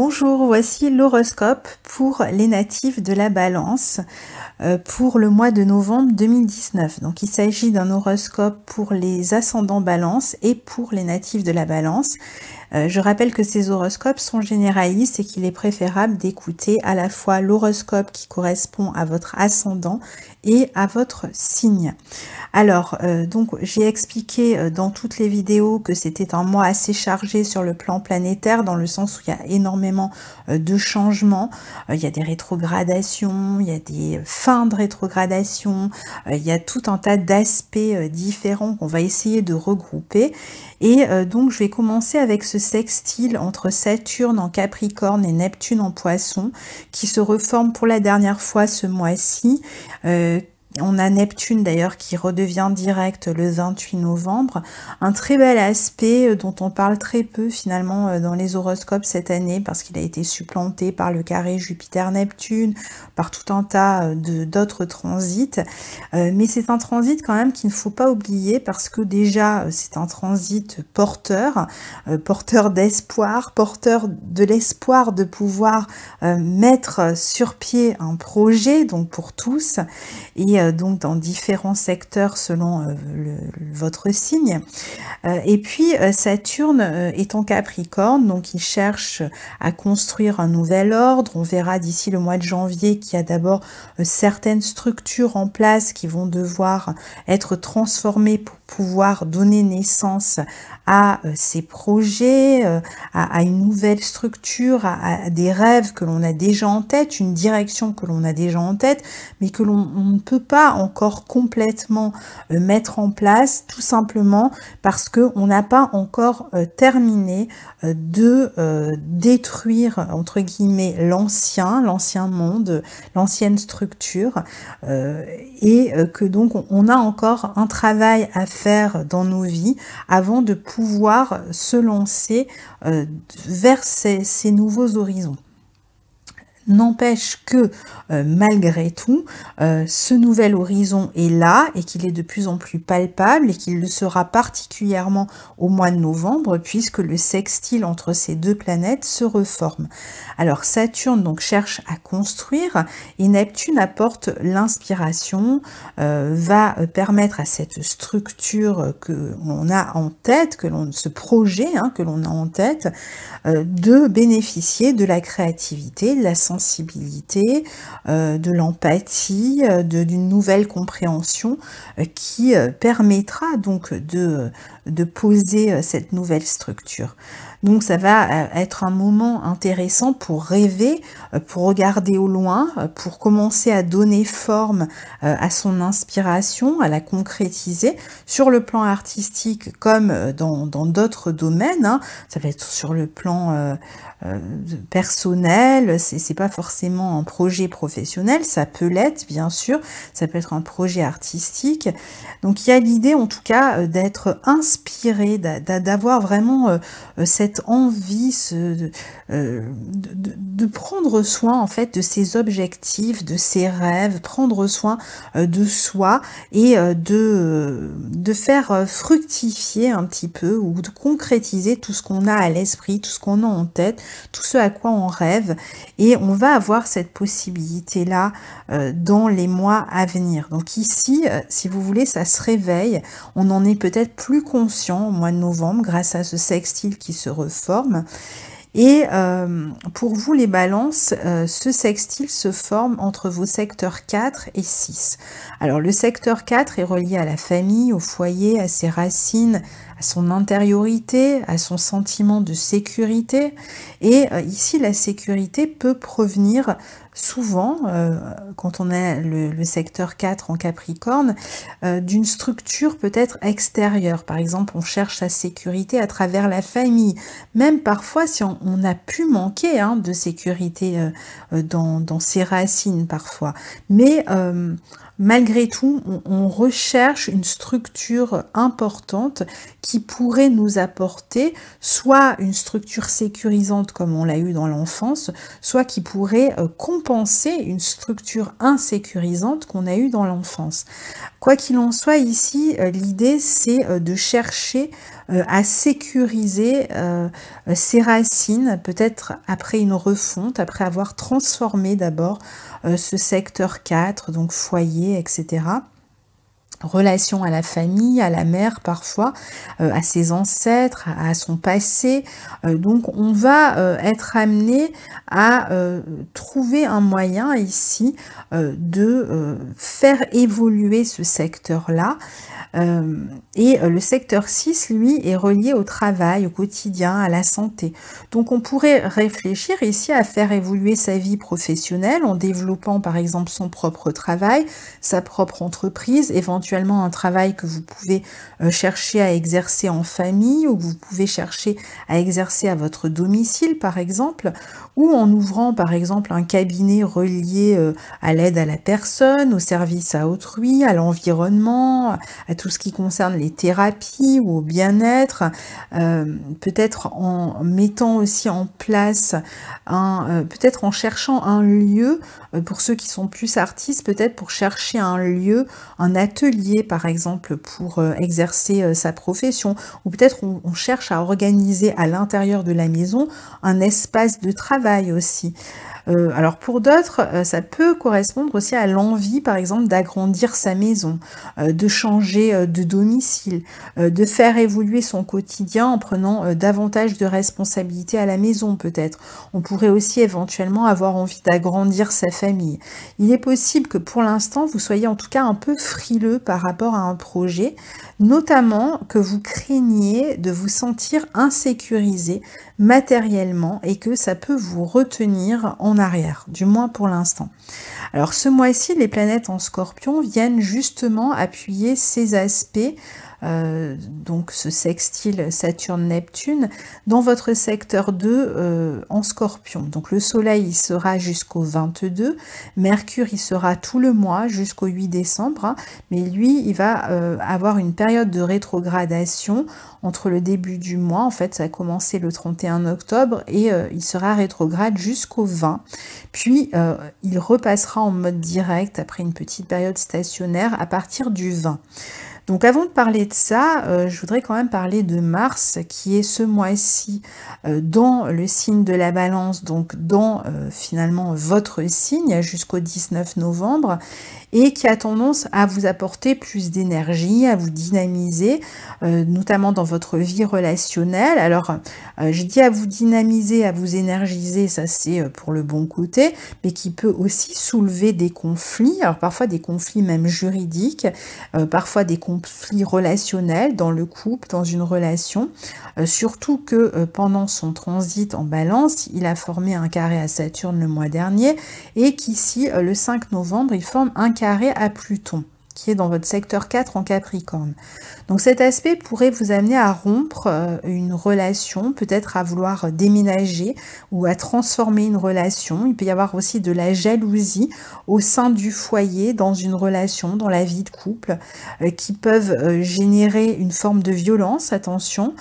Bonjour, voici l'horoscope pour les natifs de la Balance pour le mois de novembre 2019. Donc il s'agit d'un horoscope pour les ascendants Balance et pour les natifs de la Balance. Je rappelle que ces horoscopes sont généralistes et qu'il est préférable d'écouter à la fois l'horoscope qui correspond à votre ascendant et à votre signe. Alors, donc j'ai expliqué dans toutes les vidéos que c'était un mois assez chargé sur le plan planétaire, dans le sens où il y a énormément de changements. Il y a des rétrogradations, il y a des fins de rétrogradation, il y a tout un tas d'aspects différents qu'on va essayer de regrouper. Et donc je vais commencer avec ce sextile entre Saturne en Capricorne et Neptune en Poisson, qui se reforme pour la dernière fois ce mois-ci. On a Neptune d'ailleurs qui redevient direct le 28 novembre. Un très bel aspect dont on parle très peu finalement dans les horoscopes cette année parce qu'il a été supplanté par le carré Jupiter-Neptune, par tout un tas d'autres transits. Mais c'est un transit quand même qu'il ne faut pas oublier parce que déjà c'est un transit porteur, porteur d'espoir, porteur de l'espoir de pouvoir mettre sur pied un projet, donc pour tous, et donc dans différents secteurs selon votre signe. Et puis Saturne est en Capricorne, donc il cherche à construire un nouvel ordre. On verra d'ici le mois de janvier qu'il y a d'abord certaines structures en place qui vont devoir être transformées pour pouvoir donner naissance à ces projets, à une nouvelle structure, à des rêves que l'on a déjà en tête, une direction que l'on a déjà en tête, mais que l'on ne peut pas encore complètement mettre en place, tout simplement parce qu'on n'a pas encore terminé de détruire, entre guillemets, l'ancien monde, l'ancienne structure, et que donc on a encore un travail à faire dans nos vies avant de pouvoir se lancer vers ces nouveaux horizons. N'empêche que malgré tout, ce nouvel horizon est là et qu'il est de plus en plus palpable et qu'il le sera particulièrement au mois de novembre puisque le sextile entre ces deux planètes se reforme. Alors Saturne donc cherche à construire et Neptune apporte l'inspiration, va permettre à cette structure que l'on a en tête, ce projet que l'on a en tête, de bénéficier de la créativité, de la sensibilité, de l'empathie, d'une nouvelle compréhension qui permettra donc de poser cette nouvelle structure. Donc ça va être un moment intéressant pour rêver, pour regarder au loin, pour commencer à donner forme à son inspiration, à la concrétiser sur le plan artistique comme dans d'autres domaines. Ça va être sur le plan personnel, c'est pas forcément un projet professionnel, ça peut l'être bien sûr, ça peut être un projet artistique. Donc il y a l'idée en tout cas d'être inspiré, d'avoir vraiment cette envie de prendre soin en fait de ses objectifs, de ses rêves, prendre soin de soi et de faire fructifier un petit peu ou de concrétiser tout ce qu'on a à l'esprit, tout ce qu'on a en tête, tout ce à quoi on rêve, et on va avoir cette possibilité-là dans les mois à venir. Donc ici, si vous voulez, ça se réveille, on en est peut-être plus conscient au mois de novembre grâce à ce sextile qui se reforme. Et pour vous les balances, ce sextile se forme entre vos secteurs 4 et 6. Alors le secteur 4 est relié à la famille, au foyer, à ses racines, à son intériorité, à son sentiment de sécurité. Et ici, la sécurité peut provenir souvent, quand on a le secteur 4 en Capricorne, d'une structure peut-être extérieure. Par exemple, on cherche sa sécurité à travers la famille. Même parfois, si on a pu manquer de sécurité dans ses racines parfois. Mais malgré tout, on recherche une structure importante qui pourrait nous apporter soit une structure sécurisante comme on l'a eu dans l'enfance, soit qui pourrait compenser une structure insécurisante qu'on a eue dans l'enfance. Quoi qu'il en soit, ici, l'idée c'est de chercher à sécuriser ses racines, peut-être après une refonte, après avoir transformé d'abord ce secteur 4, donc foyer, etc. Relation à la famille, à la mère parfois, à ses ancêtres, à son passé. Donc on va être amené à trouver un moyen ici de faire évoluer ce secteur-là. Et le secteur 6, lui, est relié au travail, au quotidien, à la santé. Donc on pourrait réfléchir ici à faire évoluer sa vie professionnelle en développant par exemple son propre travail, sa propre entreprise, éventuellement un travail que vous pouvez chercher à exercer en famille ou que vous pouvez chercher à exercer à votre domicile par exemple, ou en ouvrant par exemple un cabinet relié à l'aide à la personne, au service à autrui, à l'environnement, à tout ce qui concerne les thérapies ou au bien-être, peut-être en mettant aussi en place, peut-être en cherchant un lieu, pour ceux qui sont plus artistes, peut-être pour chercher un lieu, un atelier par exemple pour exercer sa profession, ou peut-être on cherche à organiser à l'intérieur de la maison un espace de travail aussi. Alors pour d'autres, ça peut correspondre aussi à l'envie, par exemple, d'agrandir sa maison, de changer de domicile, de faire évoluer son quotidien en prenant davantage de responsabilités à la maison peut-être. On pourrait aussi éventuellement avoir envie d'agrandir sa famille. Il est possible que pour l'instant, vous soyez en tout cas un peu frileux par rapport à un projet, notamment que vous craigniez de vous sentir insécurisé matériellement et que ça peut vous retenir en arrière, du moins pour l'instant. Alors ce mois-ci, les planètes en Scorpion viennent justement appuyer ces aspects, donc ce sextile Saturne-Neptune, dans votre secteur 2 en Scorpion. Donc le Soleil il sera jusqu'au 22, Mercure il sera tout le mois jusqu'au 8 décembre, hein, mais lui il va avoir une période de rétrogradation entre le début du mois, en fait ça a commencé le 31 octobre et il sera rétrograde jusqu'au 20, puis il repassera en mode direct après une petite période stationnaire à partir du 20. Donc avant de parler de ça, je voudrais quand même parler de Mars qui est ce mois-ci dans le signe de la Balance, donc dans finalement votre signe jusqu'au 19 novembre et qui a tendance à vous apporter plus d'énergie, à vous dynamiser, notamment dans votre vie relationnelle. Alors, je dis à vous dynamiser, à vous énergiser, ça c'est pour le bon côté, mais qui peut aussi soulever des conflits, alors parfois des conflits même juridiques, parfois des conflits relationnels dans le couple, dans une relation, surtout que pendant son transit en Balance, il a formé un carré à Saturne le mois dernier, et qu'ici, le 5 novembre, il forme un carré à Pluton, qui est dans votre secteur 4 en Capricorne. Donc cet aspect pourrait vous amener à rompre une relation, peut-être à vouloir déménager ou à transformer une relation. Il peut y avoir aussi de la jalousie au sein du foyer, dans une relation, dans la vie de couple, qui peuvent générer une forme de violence, attention,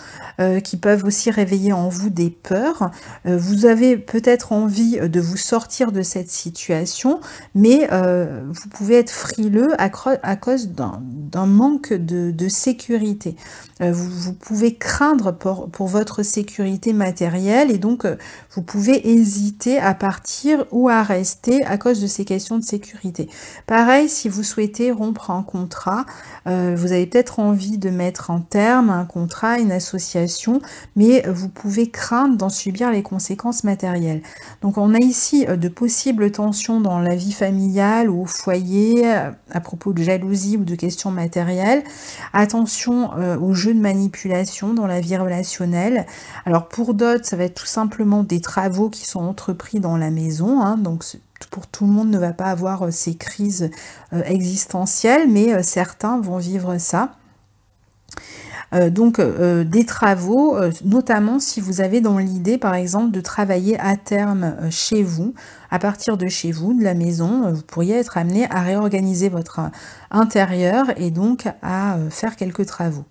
qui peuvent aussi réveiller en vous des peurs. Vous avez peut-être envie de vous sortir de cette situation, mais vous pouvez être frileux à cause d'un manque de sécurité. Vous pouvez craindre pour votre sécurité matérielle et donc vous pouvez hésiter à partir ou à rester à cause de ces questions de sécurité. Pareil, si vous souhaitez rompre un contrat, vous avez peut-être envie de mettre un terme à un contrat, une association, mais vous pouvez craindre d'en subir les conséquences matérielles. Donc on a ici de possibles tensions dans la vie familiale ou au foyer à propos de jalousie ou de questions matérielles. Attention aux jeux de manipulation dans la vie relationnelle. Alors pour d'autres, ça va être tout simplement des travaux qui sont entrepris dans la maison, hein, donc pour tout le monde ne va pas avoir ces crises existentielles, mais certains vont vivre ça. Donc des travaux, notamment si vous avez dans l'idée par exemple de travailler à terme chez vous, à partir de chez vous, de la maison, vous pourriez être amené à réorganiser votre intérieur et donc à faire quelques travaux.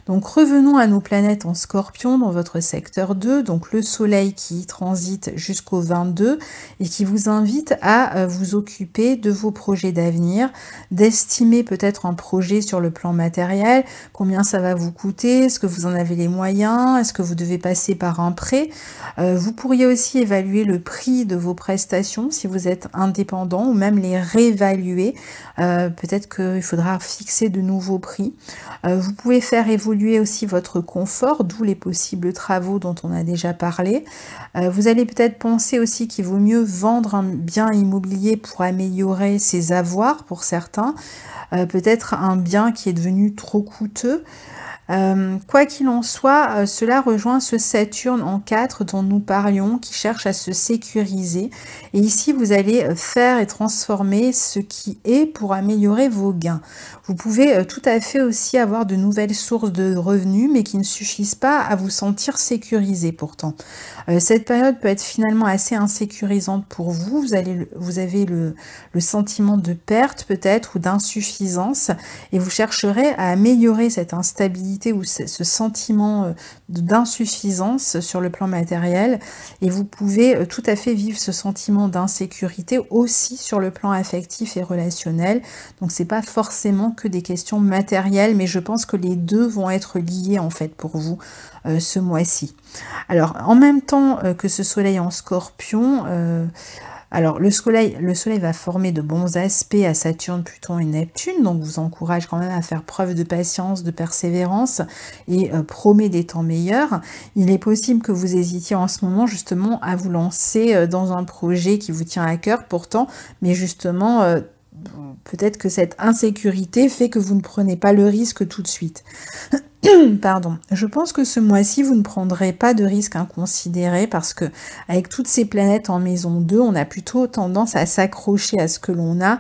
Donc revenons à nos planètes en Scorpion dans votre secteur 2, donc le soleil qui transite jusqu'au 22 et qui vous invite à vous occuper de vos projets d'avenir, d'estimer peut-être un projet sur le plan matériel, combien ça va vous coûter, est-ce que vous en avez les moyens, est-ce que vous devez passer par un prêt. Vous pourriez aussi évaluer le prix de vos prestations si vous êtes indépendant ou même les réévaluer. Peut-être qu'il faudra fixer de nouveaux prix. Vous pouvez faire évoluer aussi votre confort, d'où les possibles travaux dont on a déjà parlé. Vous allez peut-être penser aussi qu'il vaut mieux vendre un bien immobilier pour améliorer ses avoirs pour certains. Peut-être un bien qui est devenu trop coûteux. Quoi qu'il en soit, cela rejoint ce Saturne en 4 dont nous parlions, qui cherche à se sécuriser. Et ici, vous allez faire et transformer ce qui est pour améliorer vos gains. Vous pouvez tout à fait aussi avoir de nouvelles sources de revenus, mais qui ne suffisent pas à vous sentir sécurisé pourtant. Cette période peut être finalement assez insécurisante pour vous. Vous avez le sentiment de perte peut-être ou d'insuffisance et vous chercherez à améliorer cette instabilité ou ce sentiment d'insuffisance sur le plan matériel et vous pouvez tout à fait vivre ce sentiment d'insécurité aussi sur le plan affectif et relationnel. Donc c'est pas forcément que des questions matérielles, mais je pense que les deux vont être liés en fait pour vous ce mois-ci. Alors en même temps que ce soleil en Scorpion, alors le soleil va former de bons aspects à Saturne, Pluton et Neptune, donc vous encourage quand même à faire preuve de patience, de persévérance et promet des temps meilleurs. Il est possible que vous hésitiez en ce moment justement à vous lancer dans un projet qui vous tient à cœur pourtant, mais justement peut-être que cette insécurité fait que vous ne prenez pas le risque tout de suite. Pardon. Je pense que ce mois-ci, vous ne prendrez pas de risques inconsidérés parce que avec toutes ces planètes en maison 2, on a plutôt tendance à s'accrocher à ce que l'on a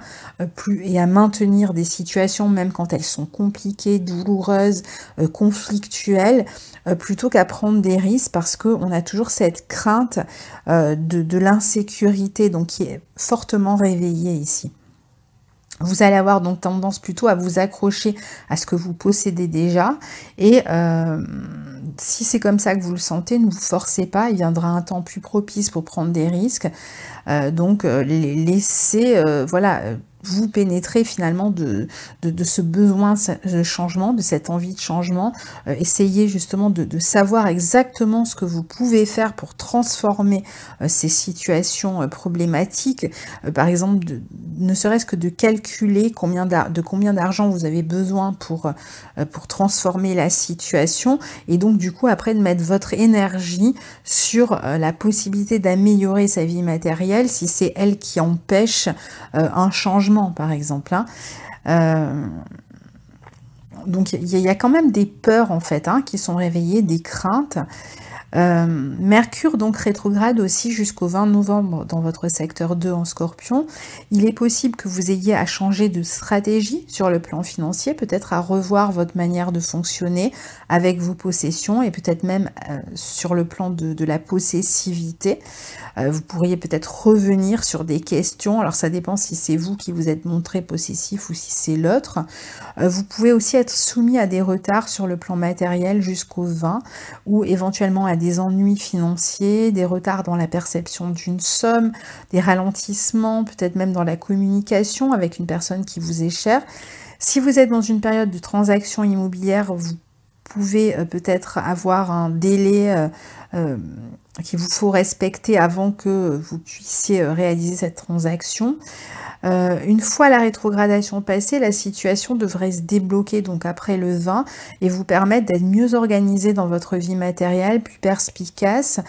et à maintenir des situations, même quand elles sont compliquées, douloureuses, conflictuelles, plutôt qu'à prendre des risques parce qu'on a toujours cette crainte de l'insécurité, donc qui est fortement réveillée ici. Vous allez avoir donc tendance plutôt à vous accrocher à ce que vous possédez déjà et si c'est comme ça que vous le sentez, ne vous forcez pas, il viendra un temps plus propice pour prendre des risques. Donc laissez vous pénétrer finalement de ce besoin de changement, de cette envie de changement. Essayez justement de savoir exactement ce que vous pouvez faire pour transformer ces situations problématiques. Par exemple, ne serait-ce que de calculer combien d'argent vous avez besoin pour transformer la situation et donc du coup après de mettre votre énergie sur la possibilité d'améliorer sa vie matérielle si c'est elle qui empêche un changement par exemple. Donc il y a quand même des peurs en fait qui sont réveillées, des craintes. Mercure donc rétrograde aussi jusqu'au 20 novembre dans votre secteur 2 en Scorpion. Il est possible que vous ayez à changer de stratégie sur le plan financier, peut-être à revoir votre manière de fonctionner avec vos possessions et peut-être même sur le plan de la possessivité. Vous pourriez peut-être revenir sur des questions, alors ça dépend si c'est vous qui vous êtes montré possessif ou si c'est l'autre. Vous pouvez aussi être soumis à des retards sur le plan matériel jusqu'au 20 ou éventuellement à des ennuis financiers, des retards dans la perception d'une somme, des ralentissements, peut-être même dans la communication avec une personne qui vous est chère. Si vous êtes dans une période de transaction immobilière, vous pouvez peut-être avoir un délai qu'il vous faut respecter avant que vous puissiez réaliser cette transaction. Une fois la rétrogradation passée, la situation devrait se débloquer donc après le 20 et vous permettre d'être mieux organisé dans votre vie matérielle, plus perspicace,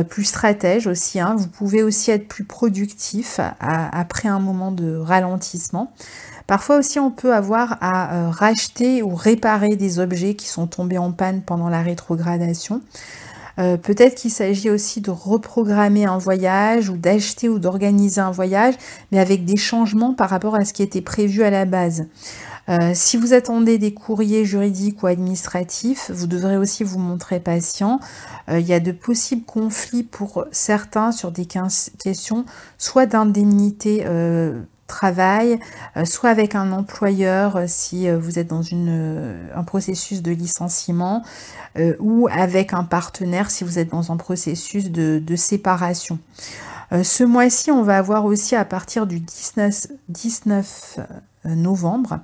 plus stratège aussi. Vous pouvez aussi être plus productif après un moment de ralentissement. Parfois aussi on peut avoir à racheter ou réparer des objets qui sont tombés en panne pendant la rétrogradation. Peut-être qu'il s'agit aussi de reprogrammer un voyage ou d'acheter ou d'organiser un voyage, mais avec des changements par rapport à ce qui était prévu à la base. Si vous attendez des courriers juridiques ou administratifs, vous devrez aussi vous montrer patient. Il y a de possibles conflits pour certains sur des questions soit d'indemnité travail, soit avec un employeur si vous êtes dans un processus de licenciement, ou avec un partenaire si vous êtes dans un processus de séparation. Ce mois-ci, on va avoir aussi à partir du 19 novembre,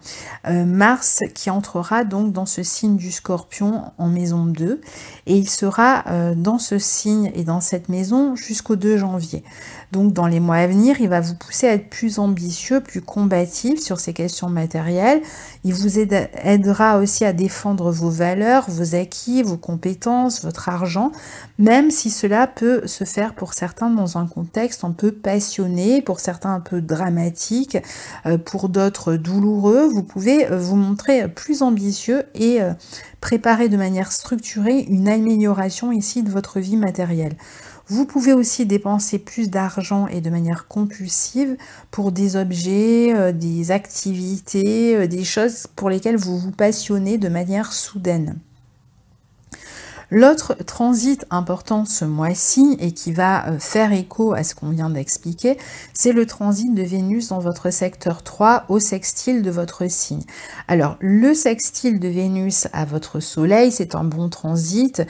Mars qui entrera donc dans ce signe du Scorpion en maison 2 et il sera dans ce signe et dans cette maison jusqu'au 2 janvier. Donc dans les mois à venir, il va vous pousser à être plus ambitieux, plus combatif sur ces questions matérielles. Il vous aidera aussi à défendre vos valeurs, vos acquis, vos compétences, votre argent, même si cela peut se faire pour certains dans un contexte un peu passionné, pour certains un peu dramatique, pour d'autres douloureux. Vous pouvez vous montrer plus ambitieux et préparer de manière structurée une amélioration ici de votre vie matérielle. Vous pouvez aussi dépenser plus d'argent et de manière compulsive pour des objets, des activités, des choses pour lesquelles vous vous passionnez de manière soudaine. L'autre transit important ce mois-ci et qui va faire écho à ce qu'on vient d'expliquer, c'est le transit de Vénus dans votre secteur 3 au sextile de votre signe. Alors, le sextile de Vénus à votre soleil, c'est un bon transit.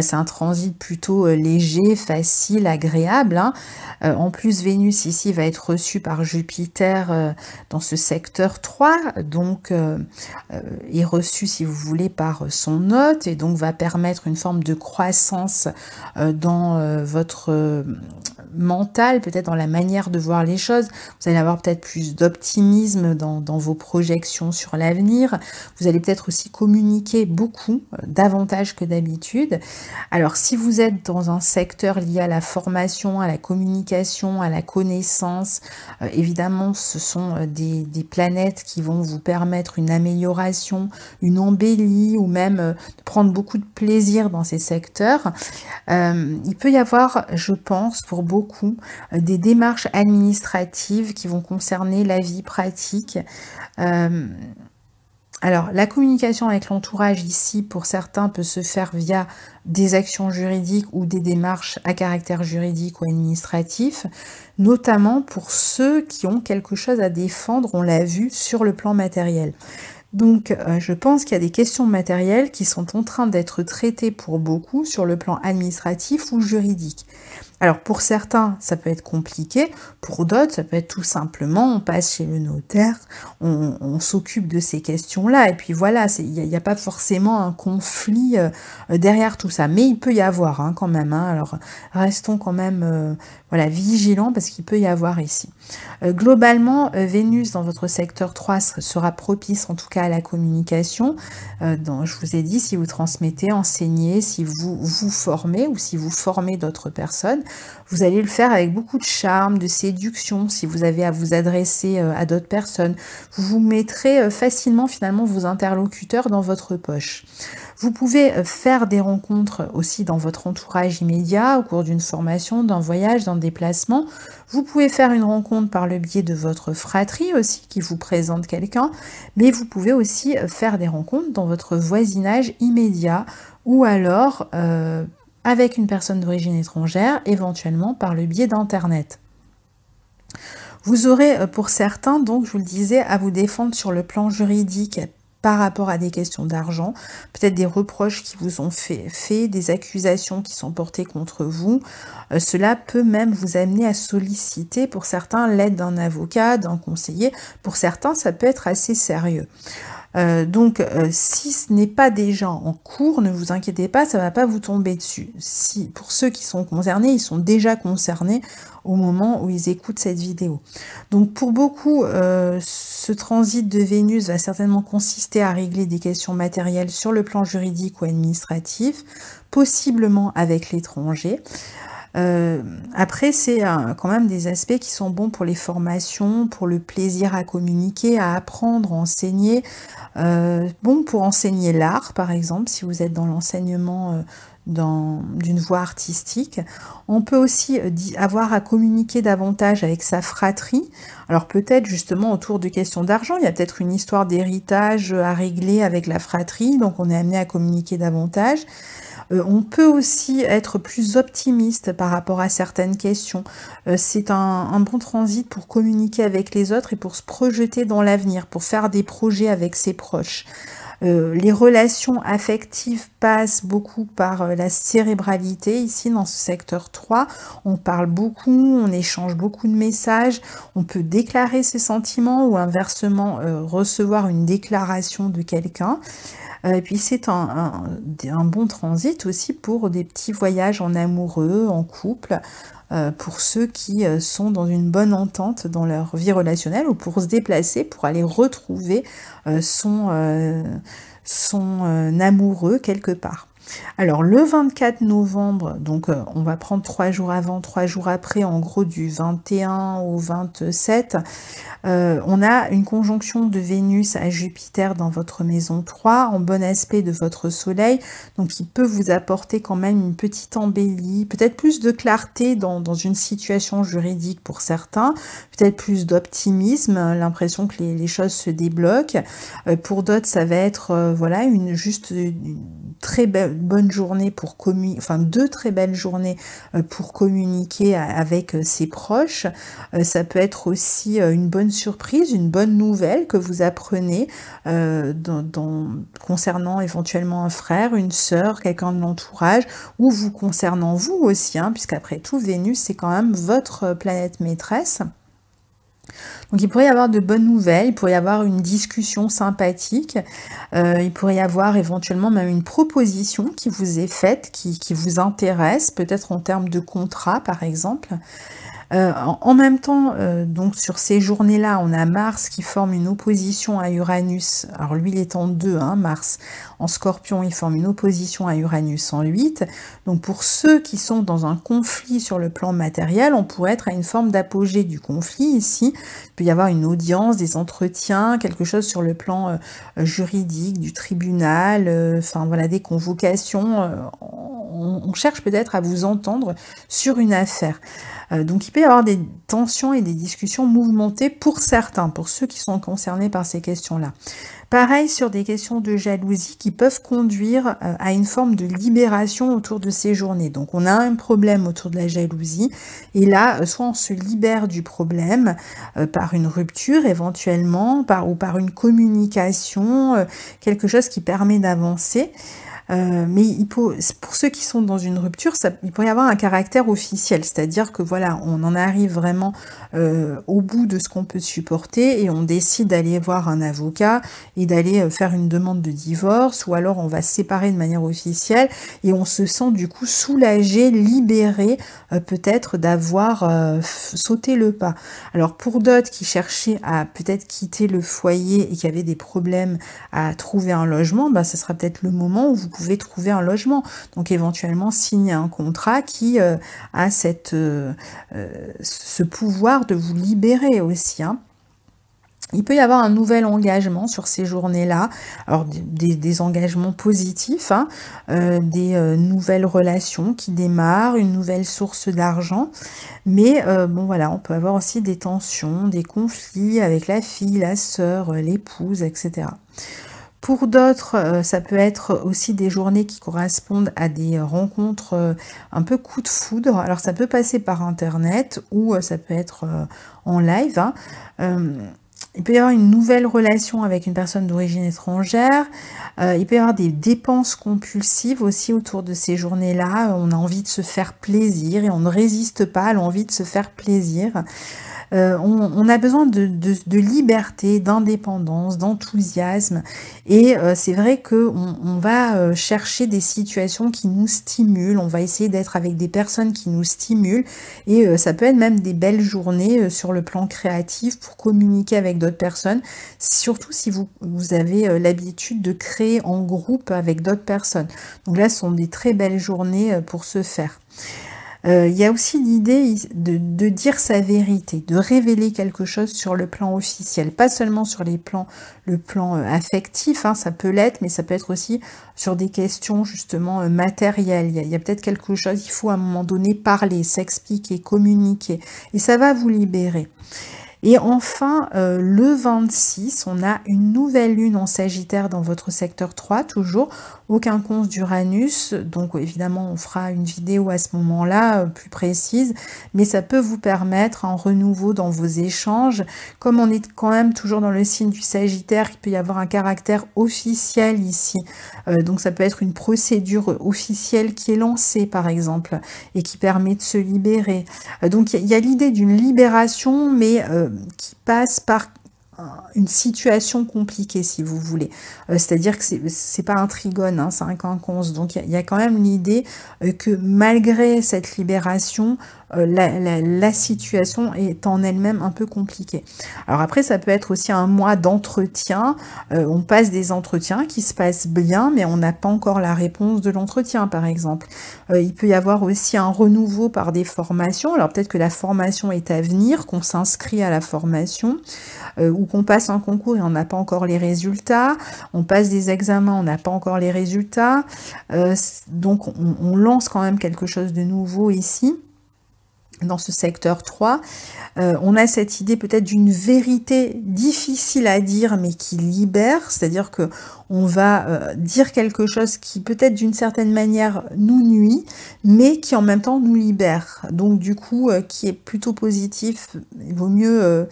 C'est un transit plutôt léger, facile, agréable, hein. En plus, Vénus ici va être reçue par Jupiter dans ce secteur 3, donc est reçu, si vous voulez, par son hôte et donc va permettre une forme de croissance dans votre mental, peut-être dans la manière de voir les choses. Vous allez avoir peut-être plus d'optimisme dans vos projections sur l'avenir. Vous allez peut-être aussi communiquer beaucoup, davantage que d'habitude. Alors, si vous êtes dans un secteur lié à la formation, à la communication, à la connaissance, évidemment, ce sont des planètes qui vont vous permettre une amélioration, une embellie ou même de prendre beaucoup de plaisir dans ces secteurs. Il peut y avoir, je pense, pour beaucoup, des démarches administratives qui vont concerner la vie pratique. Alors, la communication avec l'entourage ici, pour certains, peut se faire via des actions juridiques ou des démarches à caractère juridique ou administratif, notamment pour ceux qui ont quelque chose à défendre, on l'a vu, sur le plan matériel. Donc, je pense qu'il y a des questions matérielles qui sont en train d'être traitées pour beaucoup sur le plan administratif ou juridique. Alors, pour certains, ça peut être compliqué. Pour d'autres, ça peut être tout simplement, on passe chez le notaire, on s'occupe de ces questions-là. Et puis voilà, il n'y a pas forcément un conflit derrière tout ça. Mais il peut y avoir quand même. Alors, restons quand même voilà, vigilants parce qu'il peut y avoir ici. Globalement, Vénus dans votre secteur 3 sera propice en tout cas à la communication. Je vous ai dit, si vous transmettez, enseignez, si vous vous formez ou si vous formez d'autres personnes, vous allez le faire avec beaucoup de charme, de séduction, si vous avez à vous adresser à d'autres personnes. Vous vous mettrez facilement finalement vos interlocuteurs dans votre poche. Vous pouvez faire des rencontres aussi dans votre entourage immédiat, au cours d'une formation, d'un voyage, d'un déplacement. Vous pouvez faire une rencontre par le biais de votre fratrie aussi, qui vous présente quelqu'un, mais vous pouvez aussi faire des rencontres dans votre voisinage immédiat, ou alors avec une personne d'origine étrangère, éventuellement par le biais d'Internet. Vous aurez pour certains, donc je vous le disais, à vous défendre sur le plan juridique par rapport à des questions d'argent, peut-être des reproches qui vous ont fait, des accusations qui sont portées contre vous. Cela peut même vous amener à solliciter pour certains l'aide d'un avocat, d'un conseiller. Pour certains, ça peut être assez sérieux. Donc, si ce n'est pas déjà en cours, ne vous inquiétez pas, ça ne va pas vous tomber dessus. Si, pour ceux qui sont concernés, ils sont déjà concernés au moment où ils écoutent cette vidéo. Donc, pour beaucoup, ce transit de Vénus va certainement consister à régler des questions matérielles sur le plan juridique ou administratif, possiblement avec l'étranger. Après, c'est quand même des aspects qui sont bons pour les formations, pour le plaisir à communiquer, à apprendre, à enseigner. Bon pour enseigner l'art, par exemple, si vous êtes dans l'enseignement d'une voie artistique. On peut aussi avoir à communiquer davantage avec sa fratrie. Alors peut-être justement autour de questions d'argent, il y a peut-être une histoire d'héritage à régler avec la fratrie, donc on est amené à communiquer davantage. On peut aussi être plus optimiste par rapport à certaines questions. C'est un bon transit pour communiquer avec les autres et pour se projeter dans l'avenir, pour faire des projets avec ses proches. Les relations affectives passent beaucoup par la cérébralité. Ici, dans ce secteur 3, on parle beaucoup, on échange beaucoup de messages, on peut déclarer ses sentiments ou inversement recevoir une déclaration de quelqu'un. Et puis c'est un bon transit aussi pour des petits voyages en amoureux, en couple, pour ceux qui sont dans une bonne entente dans leur vie relationnelle ou pour se déplacer, pour aller retrouver son amoureux quelque part. Alors le 24 novembre, donc on va prendre 3 jours avant, 3 jours après, en gros du 21 au 27, on a une conjonction de Vénus à Jupiter dans votre maison 3, en bon aspect de votre soleil, donc il peut vous apporter quand même une petite embellie, peut-être plus de clarté dans une situation juridique pour certains, peut-être plus d'optimisme, l'impression que les choses se débloquent. Pour d'autres, ça va être voilà une très bonne journée pour deux très belles journées pour communiquer avec ses proches. Ça peut être aussi une bonne surprise, une bonne nouvelle que vous apprenez concernant éventuellement un frère, une sœur, quelqu'un de l'entourage, ou vous concernant vous aussi, puisqu'après tout, Vénus, c'est quand même votre planète maîtresse. Donc il pourrait y avoir de bonnes nouvelles, il pourrait y avoir une discussion sympathique, il pourrait y avoir éventuellement même une proposition qui vous est faite, qui vous intéresse, peut-être en termes de contrat par exemple. En même temps, donc sur ces journées-là, on a Mars qui forme une opposition à Uranus. Alors lui, il est en 2, Mars. En Scorpion, il forme une opposition à Uranus en 8. Donc pour ceux qui sont dans un conflit sur le plan matériel, on pourrait être à une forme d'apogée du conflit ici. Il peut y avoir une audience, des entretiens, quelque chose sur le plan juridique, du tribunal, enfin voilà, des convocations. On cherche peut-être à vous entendre sur une affaire. Donc il peut y avoir des tensions et des discussions mouvementées pour certains, pour ceux qui sont concernés par ces questions-là. Pareil sur des questions de jalousie qui peuvent conduire à une forme de libération autour de ces journées. Donc on a un problème autour de la jalousie et là, soit on se libère du problème par une rupture éventuellement, ou par une communication, quelque chose qui permet d'avancer. Mais pour ceux qui sont dans une rupture, il pourrait y avoir un caractère officiel, c'est-à-dire que voilà, on en arrive vraiment au bout de ce qu'on peut supporter et on décide d'aller voir un avocat et d'aller faire une demande de divorce, ou alors on va se séparer de manière officielle et on se sent du coup soulagé, libéré peut-être d'avoir sauté le pas. Alors pour d'autres qui cherchaient à peut-être quitter le foyer et qui avaient des problèmes à trouver un logement, ce sera peut-être le moment où vous pouvez trouver un logement. Donc éventuellement signer un contrat qui a ce pouvoir de vous libérer aussi. Il peut y avoir un nouvel engagement sur ces journées-là, alors des engagements positifs, des nouvelles relations qui démarrent, une nouvelle source d'argent, mais bon voilà, on peut avoir aussi des tensions, des conflits avec la fille, la sœur, l'épouse, etc. Pour d'autres, ça peut être aussi des journées qui correspondent à des rencontres un peu coup de foudre. Alors ça peut passer par internet ou ça peut être en live. Il peut y avoir une nouvelle relation avec une personne d'origine étrangère. Il peut y avoir des dépenses compulsives aussi autour de ces journées-là. On a envie de se faire plaisir et on ne résiste pas à l'envie de se faire plaisir. On a besoin de liberté, d'indépendance, d'enthousiasme, et c'est vrai que on va chercher des situations qui nous stimulent, on va essayer d'être avec des personnes qui nous stimulent, et ça peut être même des belles journées sur le plan créatif pour communiquer avec d'autres personnes, surtout si vous avez l'habitude de créer en groupe avec d'autres personnes. Donc là, ce sont des très belles journées pour ce faire. Il y a aussi l'idée de dire sa vérité, de révéler quelque chose sur le plan officiel, pas seulement sur le plan affectif, hein, ça peut l'être, mais ça peut être aussi sur des questions justement matérielles. Il y a peut-être quelque chose, il faut à un moment donné parler, s'expliquer, communiquer, et ça va vous libérer. Et enfin, le 26, on a une nouvelle lune en Sagittaire dans votre secteur 3, toujours, au quinconce d'Uranus. Donc évidemment, on fera une vidéo à ce moment-là, plus précise, mais ça peut vous permettre un renouveau dans vos échanges. Comme on est quand même toujours dans le signe du Sagittaire, il peut y avoir un caractère officiel ici. Donc ça peut être une procédure officielle qui est lancée, par exemple, et qui permet de se libérer. Donc il y a l'idée d'une libération, mais qui passe par une situation compliquée, si vous voulez. C'est-à-dire que c'est pas un trigone, hein, c'est un quinconce. Donc il y a quand même l'idée que malgré cette libération, la situation est en elle-même un peu compliquée. Alors après, ça peut être aussi un mois d'entretien. On passe des entretiens qui se passent bien, mais on n'a pas encore la réponse de l'entretien, par exemple. Il peut y avoir aussi un renouveau par des formations. Alors peut-être que la formation est à venir, qu'on s'inscrit à la formation, ou qu'on passe un concours et on n'a pas encore les résultats. On passe des examens, on n'a pas encore les résultats. Donc on lance quand même quelque chose de nouveau ici, dans ce secteur 3. On a cette idée peut-être d'une vérité difficile à dire, mais qui libère, c'est-à-dire que on va dire quelque chose qui peut-être d'une certaine manière nous nuit, mais qui en même temps nous libère. Donc du coup, qui est plutôt positif, il vaut mieux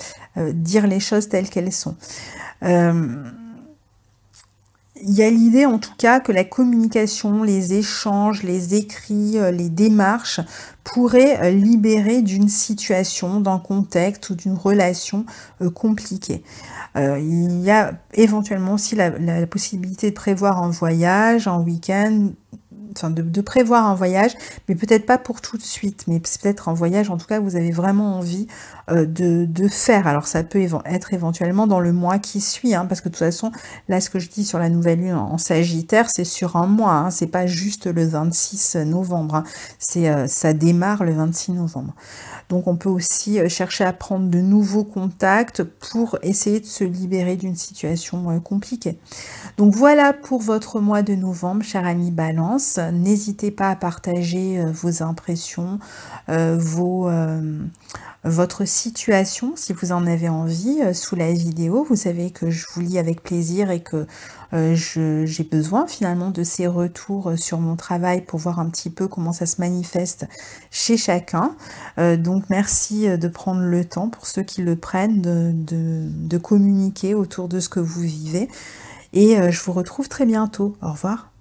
dire les choses telles qu'elles sont. Il y a l'idée en tout cas que la communication, les échanges, les écrits, les démarches pourraient libérer d'une situation, d'un contexte ou d'une relation compliquée. Il y a éventuellement aussi la possibilité de prévoir un voyage, un week-end, enfin de prévoir un voyage, mais peut-être pas pour tout de suite, mais c'est peut-être un voyage en tout cas que vous avez vraiment envie de faire. Alors ça peut être éventuellement dans le mois qui suit, hein, parce que de toute façon, là ce que je dis sur la nouvelle lune en Sagittaire, c'est sur un mois, hein, c'est pas juste le 26 novembre, hein, ça démarre le 26 novembre. Donc on peut aussi chercher à prendre de nouveaux contacts pour essayer de se libérer d'une situation compliquée. Donc voilà pour votre mois de novembre, chers amis Balance. N'hésitez pas à partager vos impressions, votre situation, si vous en avez envie, sous la vidéo. Vous savez que je vous lis avec plaisir et que j'ai besoin finalement de ces retours sur mon travail pour voir un petit peu comment ça se manifeste chez chacun. Donc merci de prendre le temps, pour ceux qui le prennent, de communiquer autour de ce que vous vivez. Et je vous retrouve très bientôt. Au revoir.